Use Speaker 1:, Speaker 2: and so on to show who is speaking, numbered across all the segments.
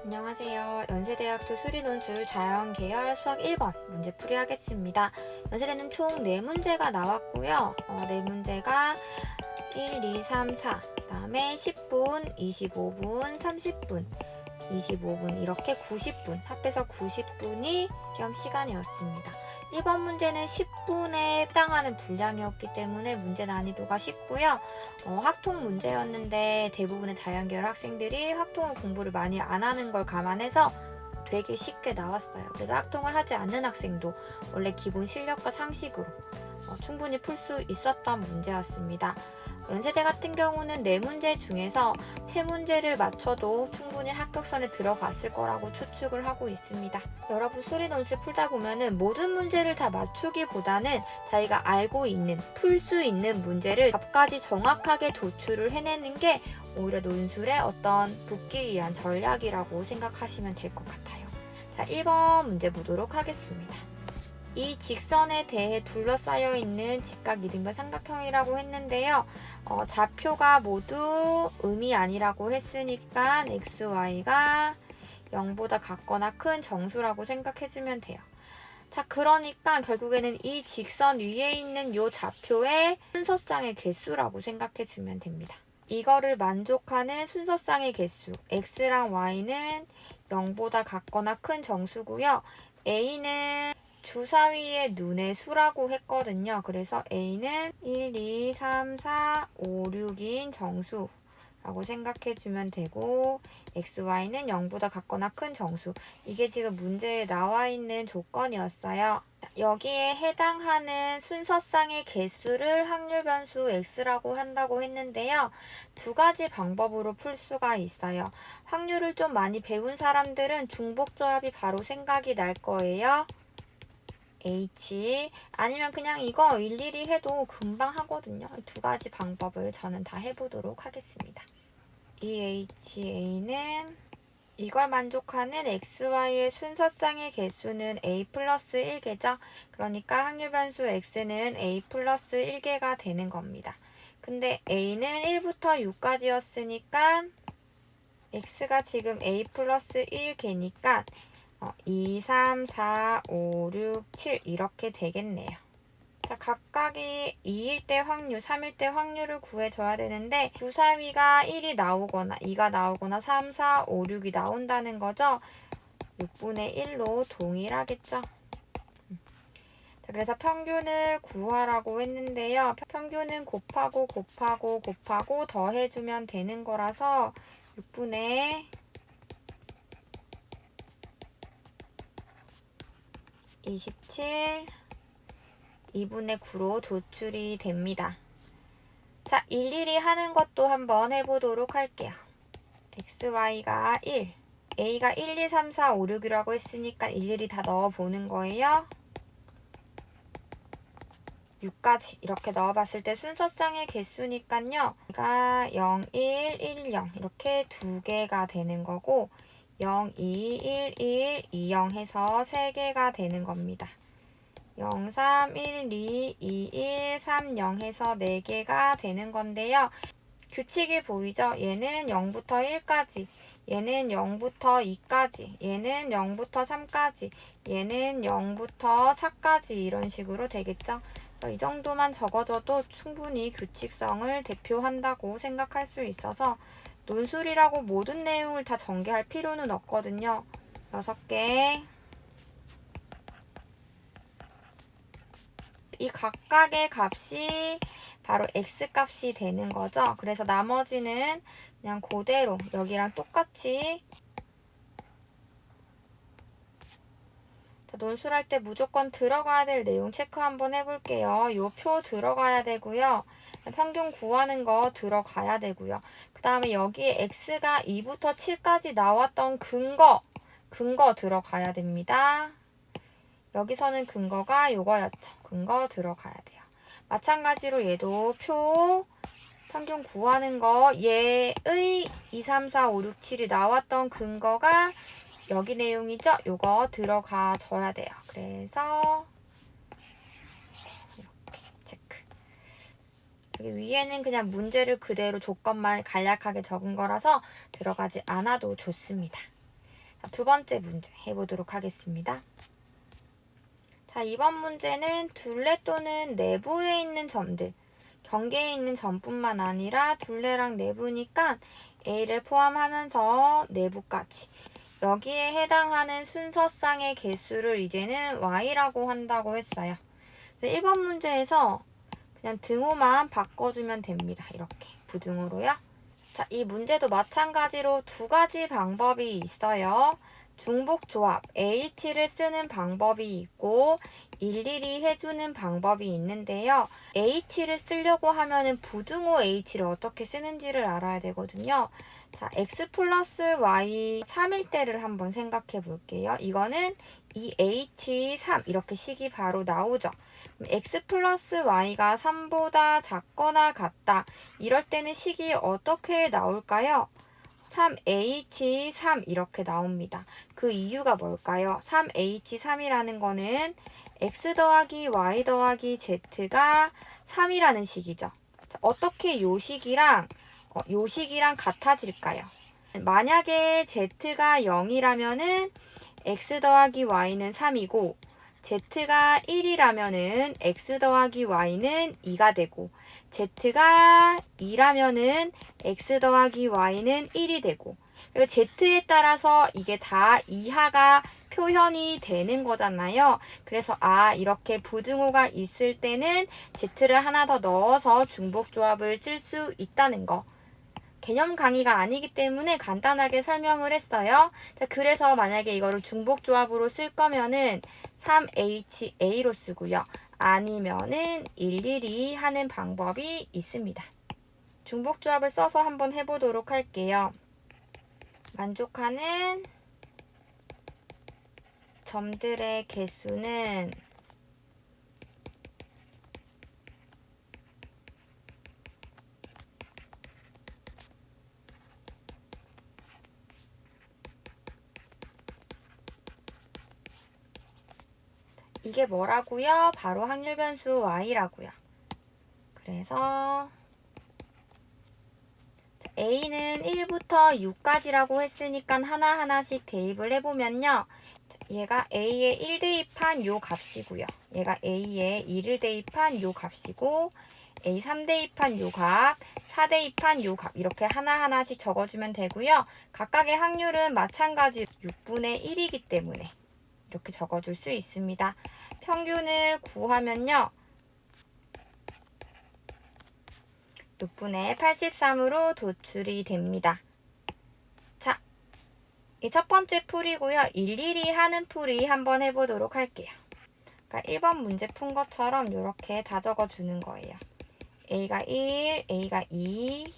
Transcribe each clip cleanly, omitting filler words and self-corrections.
Speaker 1: 안녕하세요. 연세대학교 수리논술 자연계열 수학 1번 문제 풀이하겠습니다. 연세대는 총 4문제가 나왔고요. 4문제가 1, 2, 3, 4, 그 다음에 10분, 25분, 30분, 25분 이렇게 90분, 합해서 90분이 시험 시간이었습니다. 1번 문제는 10분에 해당하는 분량이었기 때문에 문제 난이도가 쉽고요. 학통 문제였는데 대부분의 자연계열 학생들이 학통을 공부를 많이 안 하는 걸 감안해서 되게 쉽게 나왔어요. 그래서 학통을 하지 않는 학생도 원래 기본 실력과 상식으로 충분히 풀 수 있었던 문제였습니다. 연세대 같은 경우는 4문제 중에서 3문제를 맞춰도 충분히 합격선에 들어갔을 거라고 추측을 하고 있습니다. 여러분 수리논술 풀다 보면은 모든 문제를 다 맞추기보다는 자기가 알고 있는, 풀 수 있는 문제를 답까지 정확하게 도출을 해내는 게 오히려 논술의 어떤 붙기 위한 전략이라고 생각하시면 될 것 같아요. 자, 1번 문제 보도록 하겠습니다. 이 직선에 대해 둘러싸여 있는 직각 이등변 삼각형이라고 했는데요. 좌표가 모두 음이 아니라고 했으니까 xy가 0보다 같거나 큰 정수라고 생각해주면 돼요. 자, 그러니까 결국에는 이 직선 위에 있는 이 좌표의 순서쌍의 개수라고 생각해주면 됩니다. 이거를 만족하는 순서쌍의 개수 x랑 y는 0보다 같거나 큰 정수고요. a는 주사위의 눈의 수라고 했거든요. 그래서 A는 1, 2, 3, 4, 5, 6인 정수라고 생각해주면 되고 XY는 0보다 같거나 큰 정수. 이게 지금 문제에 나와 있는 조건이었어요. 여기에 해당하는 순서쌍의 개수를 확률 변수 X라고 한다고 했는데요. 2가지 방법으로 풀 수가 있어요. 확률을 좀 많이 배운 사람들은 중복조합이 바로 생각이 날 거예요. H 아니면 그냥 이거 일일이 해도 금방 하거든요. 2가지 방법을 저는 다 해보도록 하겠습니다. 이 HA는 이걸 만족하는 XY의 순서쌍의 개수는 A 플러스 1개죠. 그러니까 확률 변수 X는 A 플러스 1개가 되는 겁니다. 근데 A는 1부터 6까지였으니까 X가 지금 A 플러스 1개니까 2, 3, 4, 5, 6, 7 이렇게 되겠네요. 자, 각각이 2일 때 확률, 3일 때 확률을 구해줘야 되는데 주사위가 1이 나오거나 2가 나오거나 3, 4, 5, 6이 나온다는 거죠. 6분의 1로 동일하겠죠. 자, 그래서 평균을 구하라고 했는데요. 평균은 곱하고 더해주면 되는 거라서 6분의 27 2분의 9로 도출이 됩니다. 자, 일일이 하는 것도 한번 해보도록 할게요. xy가 1, a가 1, 2, 3, 4, 5, 6이라고 했으니까 일일이 다 넣어보는 거예요. 6까지 이렇게 넣어봤을 때 순서쌍의 개수니까요. 얘가 0, 1, 1, 0 이렇게 2개가 되는 거고 0, 2, 1, 1, 2, 0 해서 3개가 되는 겁니다. 0, 3, 1, 2, 2, 1, 3, 0 해서 4개가 되는 건데요. 규칙이 보이죠? 얘는 0부터 1까지, 얘는 0부터 2까지, 얘는 0부터 3까지, 얘는 0부터 4까지 이런 식으로 되겠죠? 이 정도만 적어줘도 충분히 규칙성을 대표한다고 생각할 수 있어서 논술이라고 모든 내용을 다 전개할 필요는 없거든요. 6개. 이 각각의 값이 바로 x값이 되는 거죠. 그래서 나머지는 그냥 그대로 여기랑 똑같이 자, 논술할 때 무조건 들어가야 될 내용 체크 한번 해볼게요. 요 표 들어가야 되고요. 평균 구하는 거 들어가야 되고요. 그 다음에 여기에 x가 2부터 7까지 나왔던 근거 들어가야 됩니다. 여기서는 근거가 요거였죠. 근거 들어가야 돼요. 마찬가지로 얘도 표 평균 구하는 거 얘의 2, 3, 4, 5, 6, 7이 나왔던 근거가 여기 내용이죠. 요거 들어가 줘야 돼요. 그래서 이렇게 체크. 여기 위에는 그냥 문제를 그대로 조건만 간략하게 적은 거라서 들어가지 않아도 좋습니다. 자, 두 번째 문제 해보도록 하겠습니다. 자, 이번 문제는 둘레 또는 내부에 있는 점들, 경계에 있는 점뿐만 아니라 둘레랑 내부니까 A를 포함하면서 내부까지 여기에 해당하는 순서쌍의 개수를 이제는 Y라고 한다고 했어요. 1번 문제에서 그냥 등호만 바꿔주면 됩니다. 이렇게 부등호로요. 자, 이 문제도 마찬가지로 두 가지 방법이 있어요. 중복조합 H를 쓰는 방법이 있고 일일이 해주는 방법이 있는데요. H를 쓰려고 하면은 부등호 H를 어떻게 쓰는지를 알아야 되거든요. 자, X 플러스 Y 3일 때를 한번 생각해 볼게요. 이거는 이 H3 이렇게 식이 바로 나오죠. X 플러스 Y가 3보다 작거나 같다. 이럴 때는 식이 어떻게 나올까요? 3H3 이렇게 나옵니다. 그 이유가 뭘까요? 3H3이라는 거는 X 더하기 Y 더하기 Z가 3이라는 식이죠. 자, 어떻게 요 식이랑 같아질까요? 만약에 Z가 0이라면은 X 더하기 Y는 3이고 Z가 1이라면은 X 더하기 Y는 2가 되고 Z가 2라면은 X 더하기 Y는 1이 되고 그리고 Z에 따라서 이게 다 이하가 표현이 되는 거잖아요. 그래서 이렇게 부등호가 있을 때는 Z를 하나 더 넣어서 중복조합을 쓸 수 있다는 거. 개념 강의가 아니기 때문에 간단하게 설명을 했어요. 자, 그래서 만약에 이거를 중복조합으로 쓸 거면은 3HA로 쓰고요. 아니면은 일일이 하는 방법이 있습니다. 중복조합을 써서 한번 해보도록 할게요. 만족하는 점들의 개수는 이게 뭐라고요? 바로 확률 변수 Y라고요. 그래서 A는 1부터 6까지라고 했으니까 하나하나씩 대입을 해보면요. 얘가 A에 1 대입한 요 값이고요. 얘가 A에 2를 대입한 요 값이고 A 3 대입한 요 값, 4 대입한 요 값 이렇게 하나하나씩 적어주면 되고요. 각각의 확률은 마찬가지로 6분의 1이기 때문에 이렇게 적어줄 수 있습니다. 평균을 구하면요. 6분의 83으로 도출이 됩니다. 자, 이 첫 번째 풀이고요. 일일이 하는 풀이 한번 해보도록 할게요. 그러니까 1번 문제 푼 것처럼 이렇게 다 적어주는 거예요. A가 1, A가 2,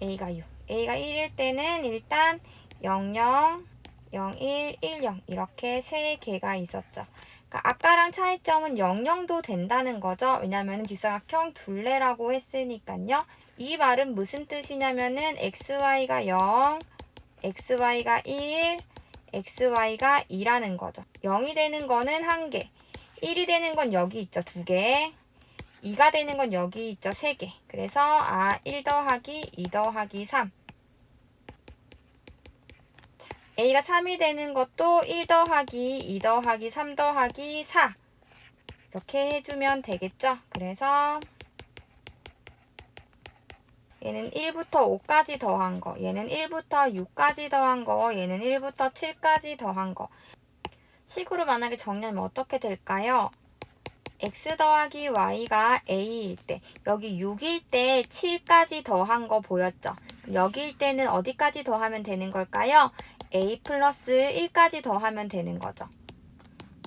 Speaker 1: A가 6. A가 1일 때는 일단 00, 01, 10 이렇게 세 개가 있었죠. 그러니까 아까랑 차이점은 00도 된다는 거죠. 왜냐하면 직사각형 둘레라고 했으니까요. 이 말은 무슨 뜻이냐면은 XY가 0, XY가 1, XY가 2라는 거죠. 0이 되는 거는 1개, 1이 되는 건 여기 있죠. 2개, 2가 되는 건 여기 있죠. 3개. 그래서 1 더하기 2 더하기 3. A가 3이 되는 것도 1 더하기 2 더하기 3 더하기 4 이렇게 해주면 되겠죠. 그래서 얘는 1부터 5까지 더한 거, 얘는 1부터 6까지 더한 거, 얘는 1부터 7까지 더한 거. 식으로 만약에 정리하면 어떻게 될까요? X 더하기 Y가 A일 때, 여기 6일 때 7까지 더한 거 보였죠? 여기일 때는 어디까지 더하면 되는 걸까요? A 플러스 1까지 더하면 되는 거죠.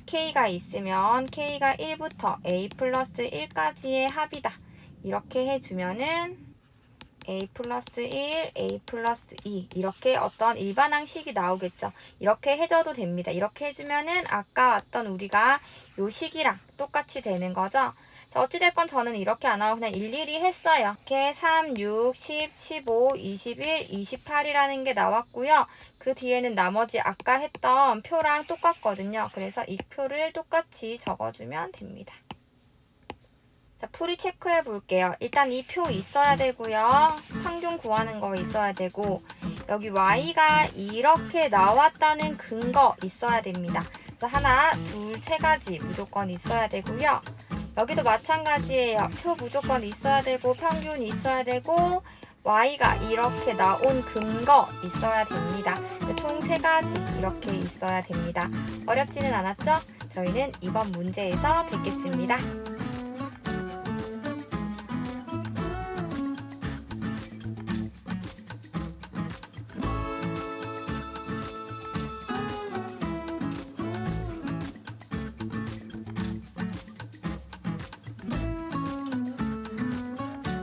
Speaker 1: K가 있으면 K가 1부터 A 플러스 1까지의 합이다. 이렇게 해주면은 A 플러스 1, A 플러스 2 이렇게 어떤 일반항식이 나오겠죠. 이렇게 해줘도 됩니다. 이렇게 해주면은 아까 왔던 우리가 요 식이랑 똑같이 되는 거죠. 자, 어찌됐건 저는 이렇게 안 하고 그냥 일일이 했어요. 이렇게 3, 6, 10, 15, 21, 28이라는 게 나왔고요. 그 뒤에는 나머지 아까 했던 표랑 똑같거든요. 그래서 이 표를 똑같이 적어주면 됩니다. 자, 풀이 체크해 볼게요. 일단 이 표 있어야 되고요. 평균 구하는 거 있어야 되고, 여기 y가 이렇게 나왔다는 근거 있어야 됩니다. 그래서 하나, 둘, 세 가지 무조건 있어야 되고요. 여기도 마찬가지예요. 표 무조건 있어야 되고, 평균 있어야 되고, y가 이렇게 나온 근거 있어야 됩니다. 총 세 가지 이렇게 있어야 됩니다. 어렵지는 않았죠? 저희는 이번 문제에서 뵙겠습니다.